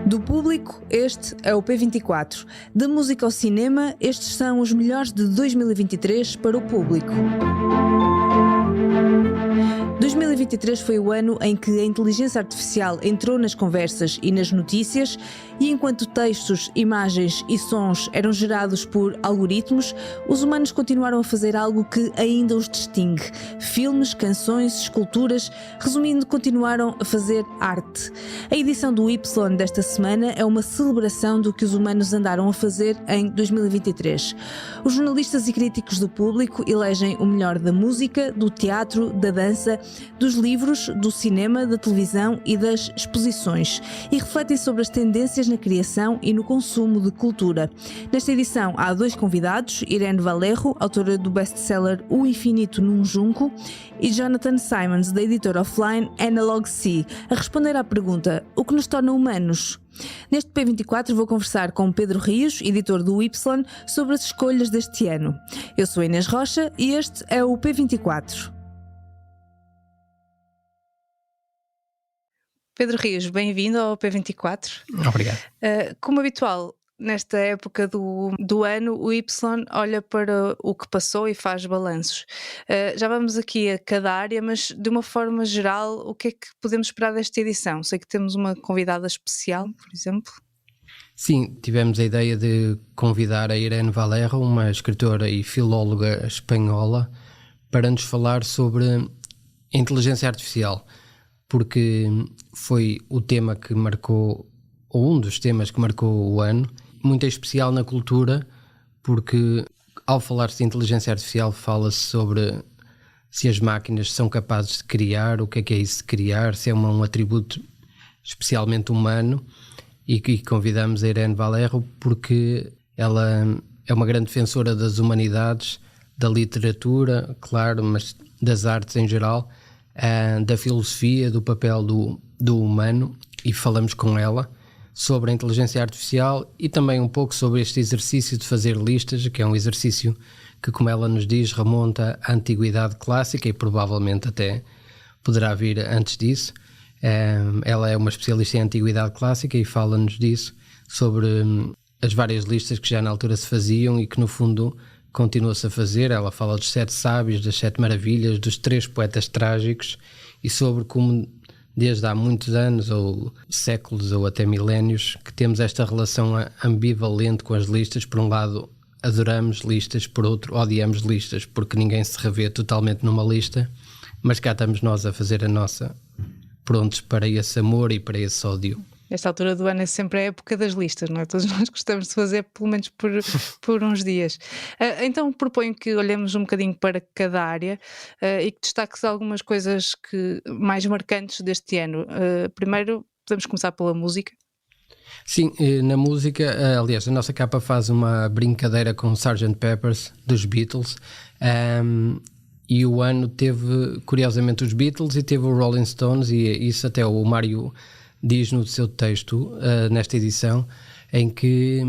Do público, este é o P24. Da música ao cinema, estes são os melhores de 2023 para o público. 2023 foi o ano em que a inteligência artificial entrou nas conversas e nas notícias, e enquanto textos, imagens e sons eram gerados por algoritmos, os humanos continuaram a fazer algo que ainda os distingue: filmes, canções, esculturas, resumindo, continuaram a fazer arte. A edição do Y desta semana é uma celebração do que os humanos andaram a fazer em 2023. Os jornalistas e críticos do público elegem o melhor da música, do teatro, da dança, dos livros, do cinema, da televisão e das exposições, e refletem sobre as tendências na criação e no consumo de cultura. Nesta edição há 2 convidados: Irene Valerro, autora do best-seller O Infinito num Junco, e Jonathan Simons, da editora offline Analog Sea, a responder à pergunta: o que nos torna humanos? Neste P24 vou conversar com Pedro Rios, editor do Y, sobre as escolhas deste ano. Eu sou Inês Rocha e este é o P24. Pedro Rios, bem-vindo ao P24. Obrigado. Como habitual, nesta época do ano, o Y olha para o que passou e faz balanços. Já vamos aqui a cada área, mas de uma forma geral, o que é que podemos esperar desta edição? Sei que temos uma convidada especial, por exemplo. Sim, tivemos a ideia de convidar a Irene Valerro, uma escritora e filóloga espanhola, para nos falar sobre inteligência artificial, porque foi o tema que marcou, ou um dos temas que marcou o ano, muito especial na cultura, porque ao falar-se de inteligência artificial fala-se sobre se as máquinas são capazes de criar, o que é isso de criar, se é um atributo especialmente humano, e convidamos a Irene Valerro porque ela é uma grande defensora das humanidades, da literatura, claro, mas das artes em geral, da filosofia, do papel do humano, e falamos com ela sobre a inteligência artificial e também um pouco sobre este exercício de fazer listas, que é um exercício que, como ela nos diz, remonta à antiguidade clássica e provavelmente até poderá vir antes disso. Ela é uma especialista em antiguidade clássica e fala-nos disso, sobre as várias listas que já na altura se faziam e que no fundo continua-se a fazer. Ela fala dos 7 sábios, das 7 maravilhas, dos 3 poetas trágicos, e sobre como desde há muitos anos, ou séculos, ou até milénios, que temos esta relação ambivalente com as listas. Por um lado adoramos listas, por outro odiamos listas, porque ninguém se revê totalmente numa lista, mas cá estamos nós a fazer a nossa, prontos para esse amor e para esse ódio. Esta altura do ano é sempre a época das listas, não é? Todos nós gostamos de fazer, pelo menos por uns dias. Então proponho que olhemos um bocadinho para cada área e que destaques algumas coisas mais marcantes deste ano. Primeiro, podemos começar pela música. Sim, na música, aliás, a nossa capa faz uma brincadeira com o Sgt. Pepper's dos Beatles, e o ano teve, curiosamente, os Beatles e teve o Rolling Stones, e isso até o Mário diz no seu texto, nesta edição, em que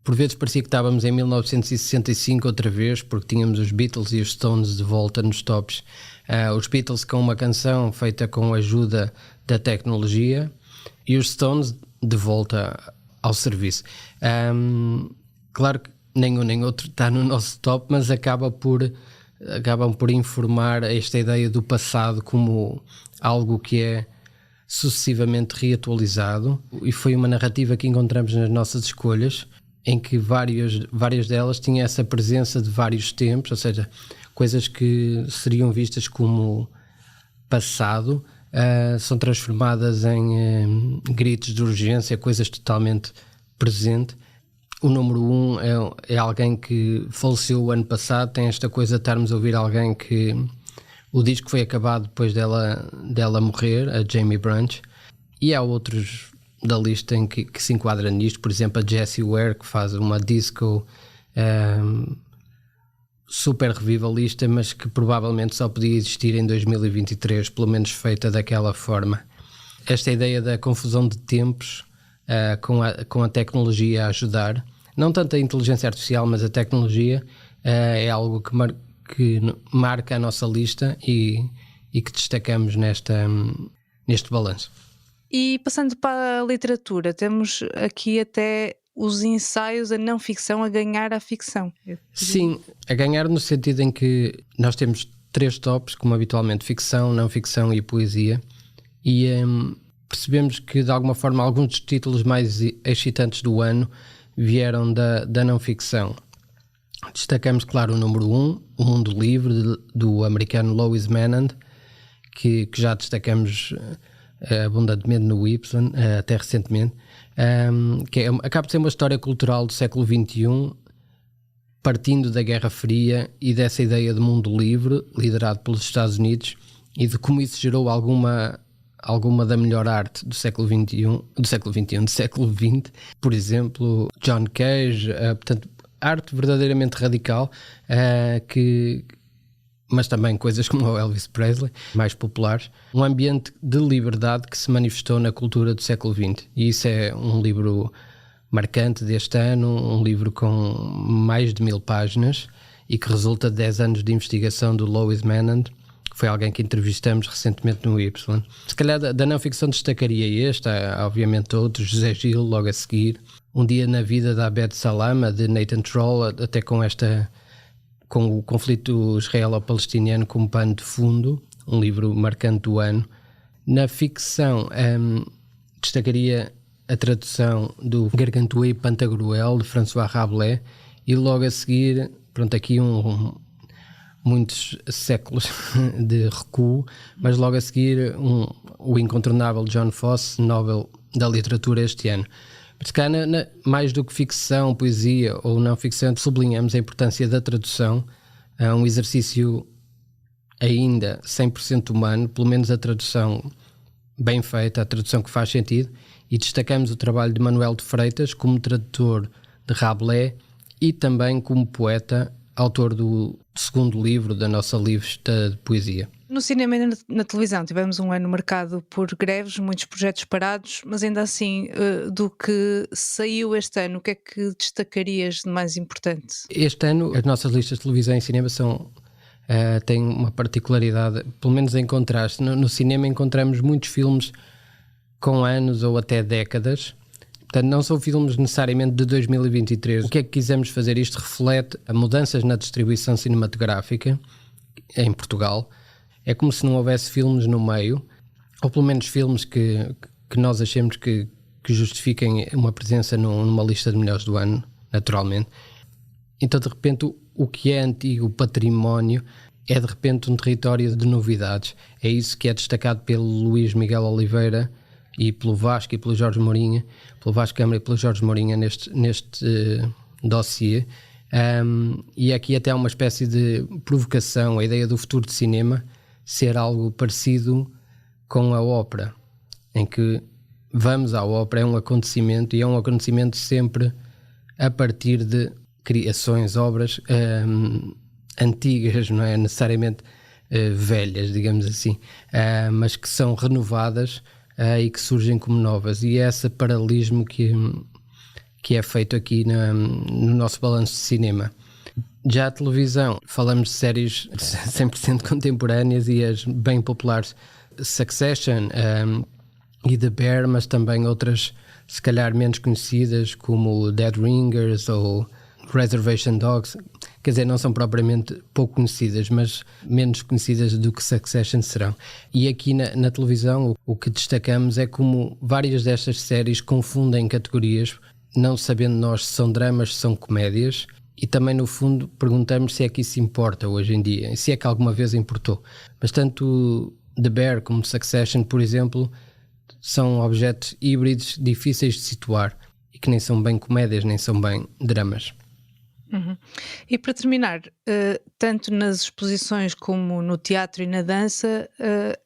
por vezes parecia que estávamos em 1965 outra vez, porque tínhamos os Beatles e os Stones de volta nos tops. Os Beatles com uma canção feita com a ajuda da tecnologia e os Stones de volta ao serviço. Claro que nenhum nem outro está no nosso top, mas acabam por informar esta ideia do passado como algo que é sucessivamente reatualizado, e foi uma narrativa que encontramos nas nossas escolhas, em que várias delas tinham essa presença de vários tempos, ou seja, coisas que seriam vistas como passado, são transformadas em gritos de urgência, coisas totalmente presente. O número 1 é alguém que faleceu o ano passado, tem esta coisa de estarmos a ouvir alguém que o disco foi acabado depois dela morrer, a Jamie Branch, e há outros da lista em que se enquadra nisto, por exemplo a Jessie Ware, que faz uma disco super revivalista, mas que provavelmente só podia existir em 2023, pelo menos feita daquela forma. Esta ideia da confusão de tempos, com a tecnologia a ajudar, não tanto a inteligência artificial, mas a tecnologia, é algo que marca a nossa lista e que destacamos neste balanço. E passando para a literatura, temos aqui até os ensaios, a não ficção a ganhar a ficção. Sim, a ganhar no sentido em que nós temos 3 tops, como habitualmente, ficção, não ficção e poesia, e percebemos que de alguma forma alguns dos títulos mais excitantes do ano vieram da não ficção. Destacamos, claro, o número 1, O Mundo Livre, do americano Lois Manan, que já destacamos abundantemente no Y, até recentemente, que acaba de ser uma história cultural do século XXI, partindo da Guerra Fria e dessa ideia de mundo livre, liderado pelos Estados Unidos, e de como isso gerou alguma da melhor arte do século XX, por exemplo, John Cage, portanto, arte verdadeiramente radical, mas também coisas como o Elvis Presley, mais populares, um ambiente de liberdade que se manifestou na cultura do século XX. E isso é um livro marcante deste ano, um livro com mais de 1000 páginas e que resulta de 10 anos de investigação do Lois Manan, que foi alguém que entrevistamos recentemente no Y. Se calhar da não ficção destacaria este, há obviamente outros, José Gil, logo a seguir, Um Dia na Vida da Abed Salama, de Nathan Troll, até com o conflito israelo-palestiniano como pano de fundo, um livro marcante do ano. Na ficção, destacaria a tradução do Gargantua e Pantagruel, de François Rabelais, e logo a seguir, pronto, aqui muitos séculos de recuo, mas logo a seguir o incontornável John Fosse, Nobel da Literatura este ano. Mas cá, mais do que ficção, poesia ou não ficção, sublinhamos a importância da tradução, um exercício ainda 100% humano, pelo menos a tradução bem feita, a tradução que faz sentido, e destacamos o trabalho de Manuel de Freitas como tradutor de Rabelais e também como poeta, autor do segundo livro da nossa lista de poesia. No cinema e na televisão tivemos um ano marcado por greves, muitos projetos parados, mas ainda assim, do que saiu este ano, o que é que destacarias de mais importante? Este ano as nossas listas de televisão e cinema têm uma particularidade, pelo menos em contraste. No cinema encontramos muitos filmes com anos ou até décadas. Portanto, não são filmes necessariamente de 2023. O que é que quisemos fazer? Isto reflete a mudanças na distribuição cinematográfica em Portugal. É como se não houvesse filmes no meio, ou pelo menos filmes que nós achemos que justifiquem uma presença numa lista de melhores do ano, naturalmente. Então, de repente, o que é antigo património é, de repente, um território de novidades. É isso que é destacado pelo Luís Miguel Oliveira e pelo Vasco e pelo Jorge Mourinho, pelo Vasco Câmara e pelo Jorge Mourinho neste dossiê. E aqui até há uma espécie de provocação, a ideia do futuro de cinema ser algo parecido com a ópera, em que vamos à ópera, é um acontecimento, e é um acontecimento sempre a partir de criações, obras antigas, não é necessariamente velhas, digamos assim, mas que são renovadas e que surgem como novas, e é esse paralelismo que é feito aqui no nosso balanço de cinema. Já a televisão, falamos de séries 100% contemporâneas e as bem populares, Succession e The Bear, mas também outras se calhar menos conhecidas como Dead Ringers ou Reservation Dogs. Quer dizer, não são propriamente pouco conhecidas, mas menos conhecidas do que Succession serão. E aqui na televisão o que destacamos é como várias destas séries confundem categorias, não sabendo nós se são dramas, se são comédias. E também, no fundo, perguntamos se é que isso importa hoje em dia, e se é que alguma vez importou. Mas tanto The Bear como Succession, por exemplo, são objetos híbridos difíceis de situar e que nem são bem comédias, nem são bem dramas. Uhum. E para terminar, tanto nas exposições como no teatro e na dança,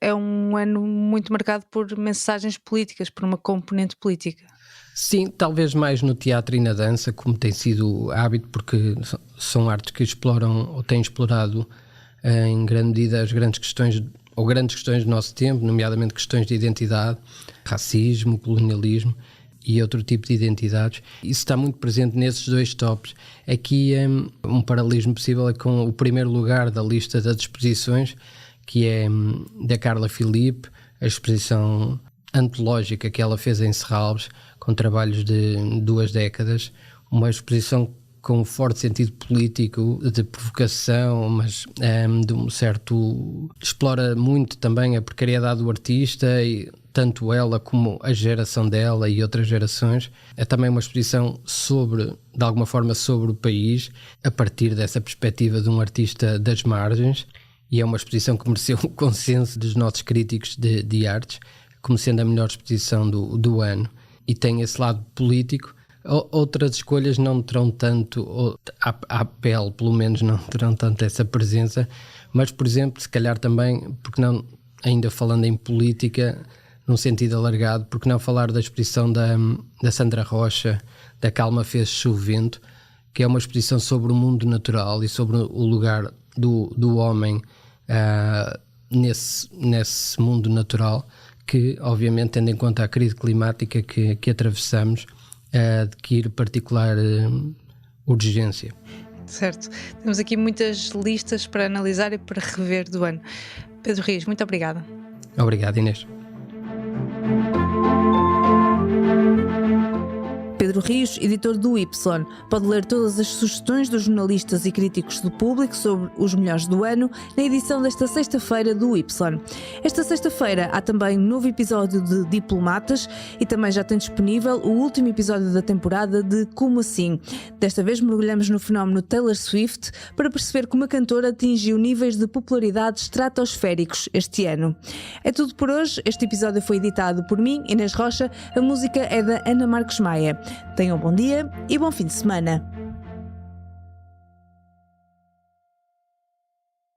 é um ano muito marcado por mensagens políticas, por uma componente política. Sim, talvez mais no teatro e na dança, como tem sido hábito, porque são artes que exploram ou têm explorado em grande medida as grandes questões do nosso tempo, nomeadamente questões de identidade, racismo, colonialismo e outro tipo de identidades. Isso está muito presente nesses dois tops. Aqui um paralelismo possível é com o primeiro lugar da lista das exposições, que é da Carla Filipe, a exposição antológica que ela fez em Serralves, com trabalhos de 2 décadas, uma exposição com um forte sentido político, de provocação, mas de um certo... explora muito também a precariedade do artista, e tanto ela como a geração dela e outras gerações. É também uma exposição de alguma forma, sobre o país, a partir dessa perspectiva de um artista das margens, e é uma exposição que mereceu o consenso dos nossos críticos de artes, como sendo a melhor exposição do ano, e tem esse lado político. Outras escolhas não terão tanto, à pele pelo menos não terão tanto essa presença, mas, por exemplo, se calhar também, porque não, ainda falando em política, num sentido alargado, porque não falar da exposição da Sandra Rocha, da Calma Fez-se o Vento, que é uma exposição sobre o mundo natural e sobre o lugar do homem nesse mundo natural, que, obviamente, tendo em conta a crise climática que atravessamos, adquire particular urgência. Certo. Temos aqui muitas listas para analisar e para rever do ano. Pedro Rios, muito obrigada. Obrigado, Inês. Pedro Rios, editor do Y, pode ler todas as sugestões dos jornalistas e críticos do Público sobre os melhores do ano na edição desta sexta-feira do Y. Esta sexta-feira há também um novo episódio de Diplomatas e também já tem disponível o último episódio da temporada de Como Assim. Desta vez mergulhamos no fenómeno Taylor Swift para perceber como a cantora atingiu níveis de popularidade estratosféricos este ano. É tudo por hoje. Este episódio foi editado por mim, Inês Rocha. A música é da Ana Marcos Maia. Tenham um bom dia e bom fim de semana.